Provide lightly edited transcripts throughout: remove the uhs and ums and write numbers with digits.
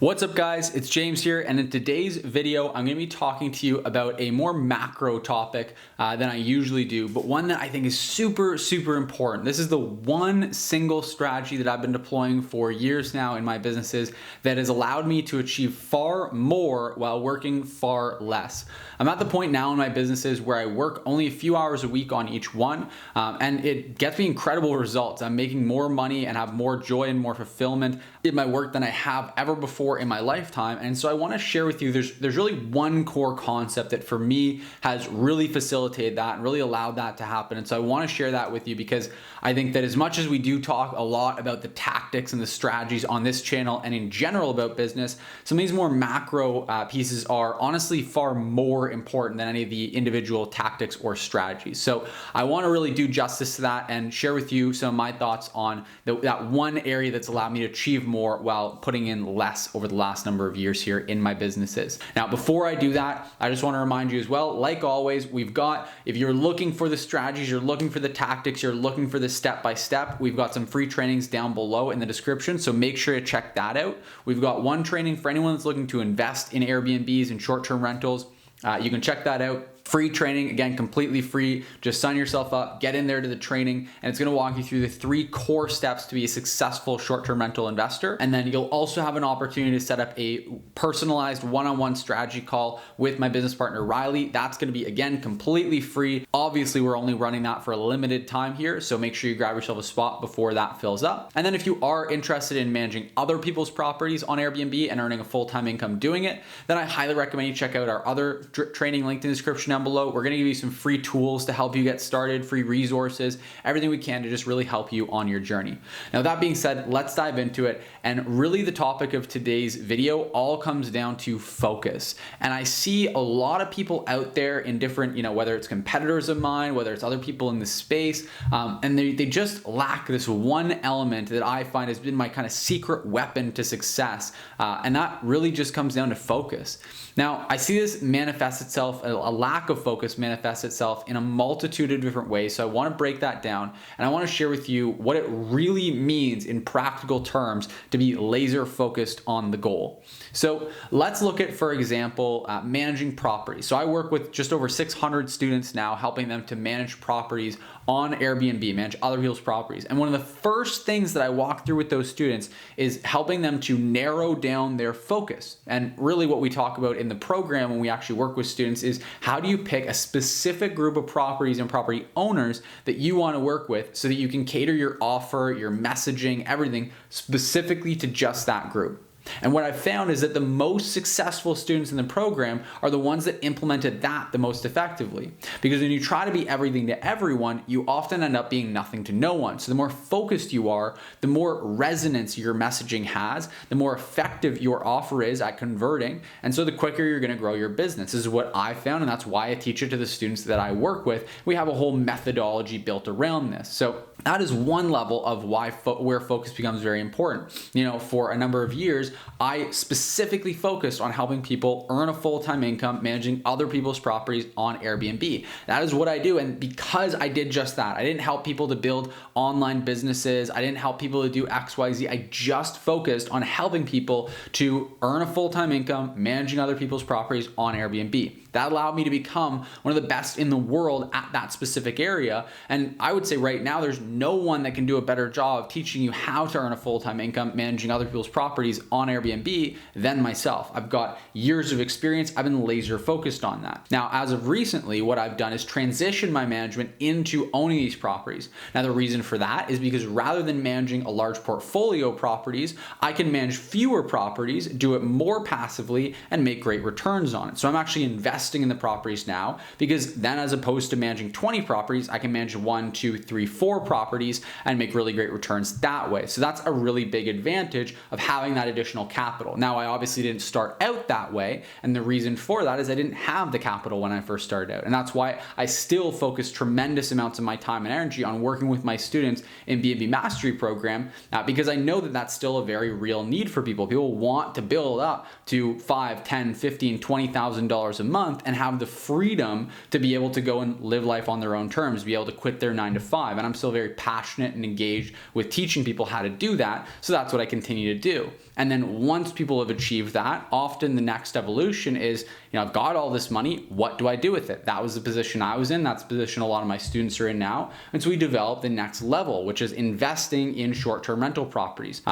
What's up guys, it's James here, and in today's video I'm going to be talking to you about a more macro topic than I usually do, but one that I think is super important. This is the one single strategy that I've been deploying for years now in my businesses that has allowed me to achieve far more while working far less. I'm at the point now in my businesses where I work only a few hours a week on each one, and it gets me incredible results. I'm making more money and have more joy and more fulfillment in my work than I have ever before in my lifetime. And so I want to share with you, there's really one core concept that for me has really facilitated that and really allowed that to happen. And so I want to share that with you because I think that as much as we do talk a lot about the tactics and the strategies on this channel and in general about business, some of these more macro pieces are honestly far more important than any of the individual tactics or strategies. So I want to really do justice to that and share with you some of my thoughts on that one area that's allowed me to achieve more while putting in less over the last number of years here in my businesses. Now, before I do that, I just want to remind you as well, like always, we've got, if you're looking for the strategies, you're looking for the tactics, you're looking for the step-by-step, we've got some free trainings down below in the description. So make sure to check that out. We've got one training for anyone that's looking to invest in Airbnbs and short-term rentals. You can check that out. Free training, again, completely free. Just sign yourself up, get in there to the training, and it's gonna walk you through the 3 core steps to be a successful short-term rental investor. And then you'll also have an opportunity to set up a personalized one-on-one strategy call with my business partner, Riley. That's gonna be, again, completely free. Obviously, we're only running that for a limited time here, so make sure you grab yourself a spot before that fills up. And then if you are interested in managing other people's properties on Airbnb and earning a full-time income doing it, then I highly recommend you check out our other training linked in the description down below. We're going to give you some free tools to help you get started, free resources, everything we can to just really help you on your journey. Now, that being said, let's dive into it. And really the topic of today's video all comes down to focus. And I see a lot of people out there in different, whether it's competitors of mine, whether it's other people in the space, and they just lack this one element that I find has been my kind of secret weapon to success. And that really just comes down to focus. Now, I see this manifest itself, a lack of focus manifests itself in a multitude of different ways. So I want to break that down and I want to share with you what it really means in practical terms to be laser focused on the goal. So let's look at, for example, managing properties. So I work with just over 600 students now, helping them to manage properties on Airbnb, manage other people's properties. And one of the first things that I walk through with those students is helping them to narrow down their focus. And really what we talk about in the program when we actually work with students is how do you pick a specific group of properties and property owners that you want to work with so that you can cater your offer, your messaging, everything specifically to just that group. And what I've found is that the most successful students in the program are the ones that implemented that the most effectively. Because when you try to be everything to everyone, you often end up being nothing to no one. So the more focused you are, the more resonance your messaging has, the more effective your offer is at converting. And so the quicker you're going to grow your business. This is what I found, and that's why I teach it to the students that I work with. We have a whole methodology built around this. So that is one level of where focus becomes very important. For a number of years, I specifically focused on helping people earn a full-time income managing other people's properties on Airbnb. That is what I do. And because I did just that, I didn't help people to build online businesses. I didn't help people to do XYZ. I just focused on helping people to earn a full-time income managing other people's properties on Airbnb. That allowed me to become one of the best in the world at that specific area. And I would say right now, there's no one that can do a better job of teaching you how to earn a full-time income managing other people's properties on Airbnb than myself. I've got years of experience. I've been laser focused on that. Now, as of recently, what I've done is transition my management into owning these properties. Now, the reason for that is because rather than managing a large portfolio of properties, I can manage fewer properties, do it more passively, and make great returns on it. So I'm actually investing in the properties now, because then as opposed to managing 20 properties, I can manage 1, 2, 3, 4 properties and make really great returns that way. So that's a really big advantage of having that additional capital. Now, I obviously didn't start out that way. And the reason for that is I didn't have the capital when I first started out. And that's why I still focus tremendous amounts of my time and energy on working with my students in BNB Mastery program, because I know that that's still a very real need for people. People want to build up to $5, $10, $15, $20,000 a month and have the freedom to be able to go and live life on their own terms, be able to quit their 9 to 5. And I'm still very passionate and engaged with teaching people how to do that. So that's what I continue to do. And then once people have achieved that, often the next evolution is, I've got all this money, what do I do with it? That was the position I was in. That's the position a lot of my students are in now. And so we develop the next level, which is investing in short-term rental properties.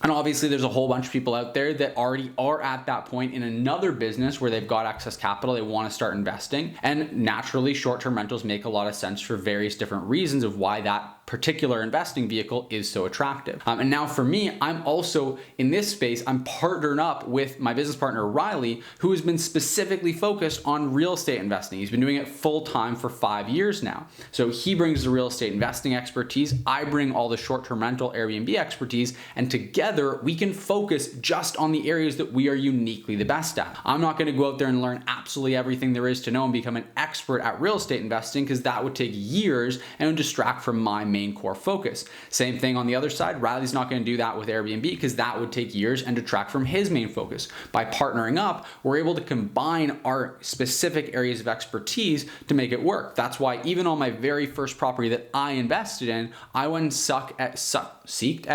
And obviously there's a whole bunch of people out there that already are at that point in another business where they've got excess capital, they want to start investing. And naturally, short-term rentals make a lot of sense for various different reasons of why that particular investing vehicle is so attractive. And now for me, I'm also in this space, I'm partnered up with my business partner, Riley, who has been specifically focused on real estate investing. He's been doing it full time for 5 years now. So he brings the real estate investing expertise, I bring all the short-term rental Airbnb expertise, and together we can focus just on the areas that we are uniquely the best at. I'm not gonna go out there and learn absolutely everything there is to know and become an expert at real estate investing, because that would take years and would distract from my main core focus. Same thing on the other side. Riley's not going to do that with Airbnb because that would take years and detract from his main focus. By partnering up, we're able to combine our specific areas of expertise to make it work. That's why even on my very first property that I invested in, I went and seeked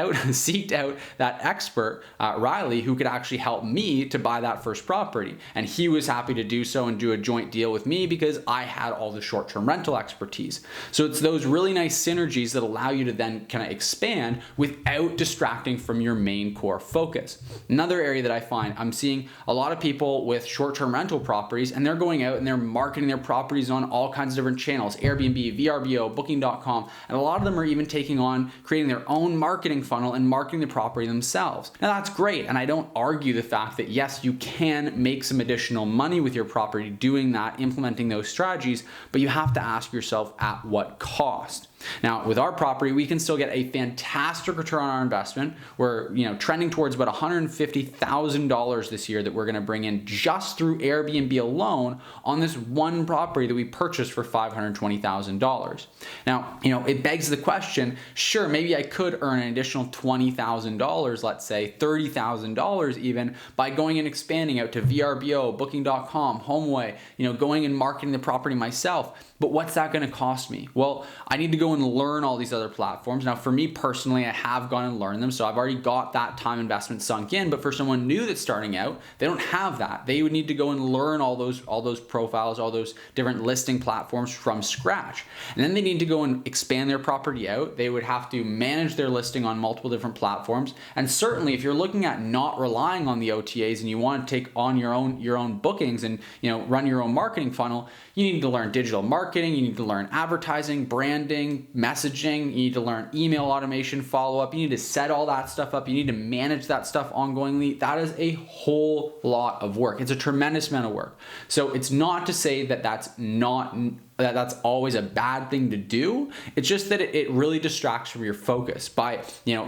out that expert, Riley, who could actually help me to buy that first property. And he was happy to do so and do a joint deal with me because I had all the short-term rental expertise. So it's those really nice synergies that allow you to then kind of expand without distracting from your main core focus. Another area that I find I'm seeing a lot of people with short-term rental properties, and they're going out and they're marketing their properties on all kinds of different channels, Airbnb, VRBO, Booking.com, and a lot of them are even taking on creating their own marketing funnel and marketing the property themselves. Now that's great, and I don't argue the fact that yes, you can make some additional money with your property doing that, implementing those strategies, but you have to ask yourself at what cost. Now, with our property, we can still get a fantastic return on our investment. We're trending towards about $150,000 this year that we're going to bring in just through Airbnb alone on this one property that we purchased for $520,000. Now, it begs the question, sure, maybe I could earn an additional $20,000, let's say $30,000 even, by going and expanding out to VRBO, Booking.com, HomeAway, going and marketing the property myself. But what's that going to cost me? Well, I need to go and learn all these other platforms. Now, for me personally, I have gone and learned them, so I've already got that time investment sunk in. But for someone new that's starting out, they don't have that. They would need to go and learn all those profiles, all those different listing platforms from scratch. And then they need to go and expand their property out. They would have to manage their listing on multiple different platforms. And certainly, if you're looking at not relying on the OTAs and you want to take on your own bookings and run your own marketing funnel, you need to learn digital marketing, you need to learn advertising, branding, messaging, you need to learn email automation, follow-up, you need to set all that stuff up, you need to manage that stuff ongoingly. That is a whole lot of work. It's a tremendous amount of work. So it's not to say that that's always a bad thing to do. It's just that it really distracts from your focus. By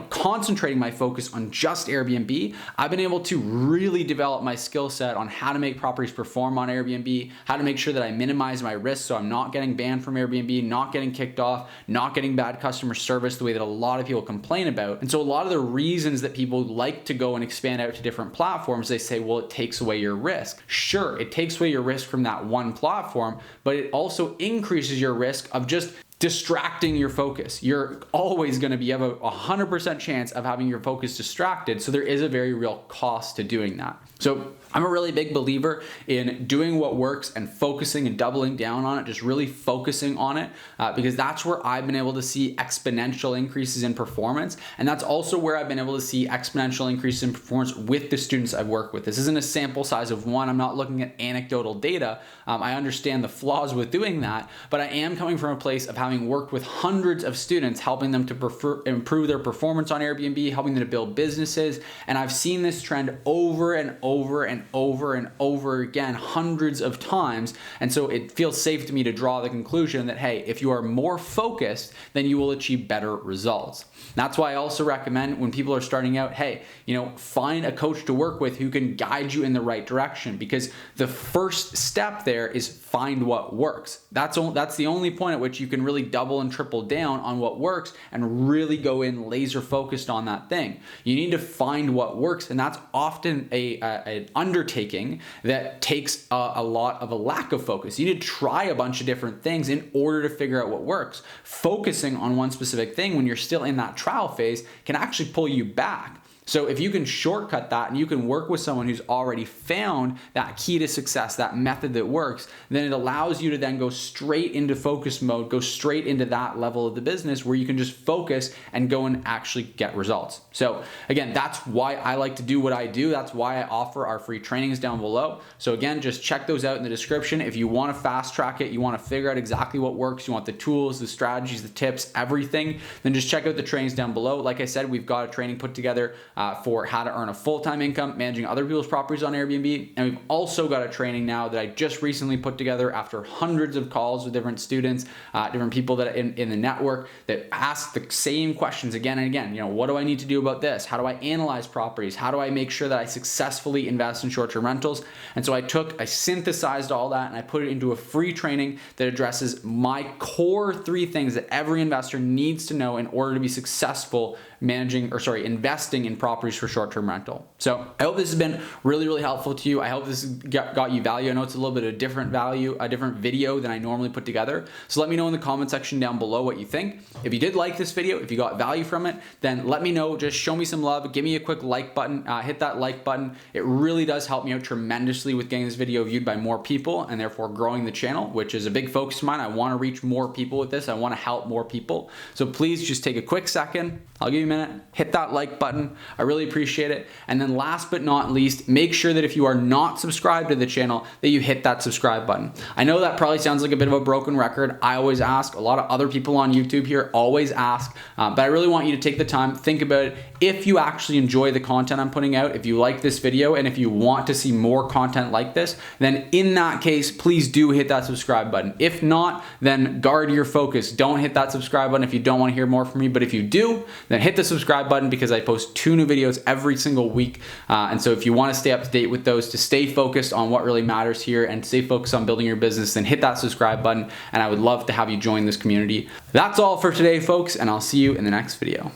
concentrating my focus on just Airbnb, I've been able to really develop my skill set on how to make properties perform on Airbnb, how to make sure that I minimize my risk so I'm not getting banned from Airbnb, not getting kicked off, not getting bad customer service the way that a lot of people complain about. And so a lot of the reasons that people like to go and expand out to different platforms, they say, well, it takes away your risk. Sure, it takes away your risk from that one platform, but it also increases your risk of just distracting your focus. You're always going to have a 100% chance of having your focus distracted. So there is a very real cost to doing that. So I'm a really big believer in doing what works and focusing and doubling down on it, just really focusing on it, because that's where I've been able to see exponential increases in performance. And that's also where I've been able to see exponential increases in performance with the students I've worked with. This isn't a sample size of one. I'm not looking at anecdotal data. I understand the flaws with doing that, but I am coming from a place of having worked with hundreds of students, helping them to improve their performance on Airbnb, helping them to build businesses. And I've seen this trend over and over and over and over again, hundreds of times. And so it feels safe to me to draw the conclusion that, hey, if you are more focused, then you will achieve better results. That's why I also recommend when people are starting out, hey, find a coach to work with who can guide you in the right direction, because the first step there is find what works. That's the only point at which you can really really double and triple down on what works and really go in laser focused on that thing. You need to find what works, and that's often an undertaking that takes a lot of a lack of focus. You need to try a bunch of different things in order to figure out what works. Focusing on one specific thing when you're still in that trial phase can actually pull you back. So if you can shortcut that and you can work with someone who's already found that key to success, that method that works, then it allows you to then go straight into focus mode, go straight into that level of the business where you can just focus and go and actually get results. So again, that's why I like to do what I do. That's why I offer our free trainings down below. So again, just check those out in the description. If you want to fast track it, you want to figure out exactly what works, you want the tools, the strategies, the tips, everything, then just check out the trainings down below. Like I said, we've got a training put together for how to earn a full-time income managing other people's properties on Airbnb. And we've also got a training now that I just recently put together after hundreds of calls with different students, different people that in the network that ask the same questions again and again. You know, what do I need to do about this? How do I analyze properties? How do I make sure that I successfully invest in short-term rentals? And so I synthesized all that and I put it into a free training that addresses my core 3 things that every investor needs to know in order to be successful investing in properties for short-term rental. So I hope this has been really, really helpful to you. I hope this got you value. I know it's a little bit of different value, a different video than I normally put together. So let me know in the comment section down below what you think. If you did like this video, if you got value from it, then let me know. Just show me some love. Give me a quick like button. Hit that like button. It really does help me out tremendously with getting this video viewed by more people and therefore growing the channel, which is a big focus of mine. I want to reach more people with this. I want to help more people. So please just take a quick second. I'll give you a minute. Hit that like button. I really appreciate it. And then last but not least, make sure that if you are not subscribed to the channel, that you hit that subscribe button. I know that probably sounds like a bit of a broken record. I always ask, a lot of other people on YouTube here always ask, but I really want you to take the time, think about it. If you actually enjoy the content I'm putting out, if you like this video, and if you want to see more content like this, then in that case, please do hit that subscribe button. If not, then guard your focus. Don't hit that subscribe button if you don't want to hear more from me, but if you do, then hit the subscribe button because I post 2 new videos every single week. And so if you want to stay up to date with those, to stay focused on what really matters here and stay focused on building your business, then hit that subscribe button. And I would love to have you join this community. That's all for today, folks, and I'll see you in the next video.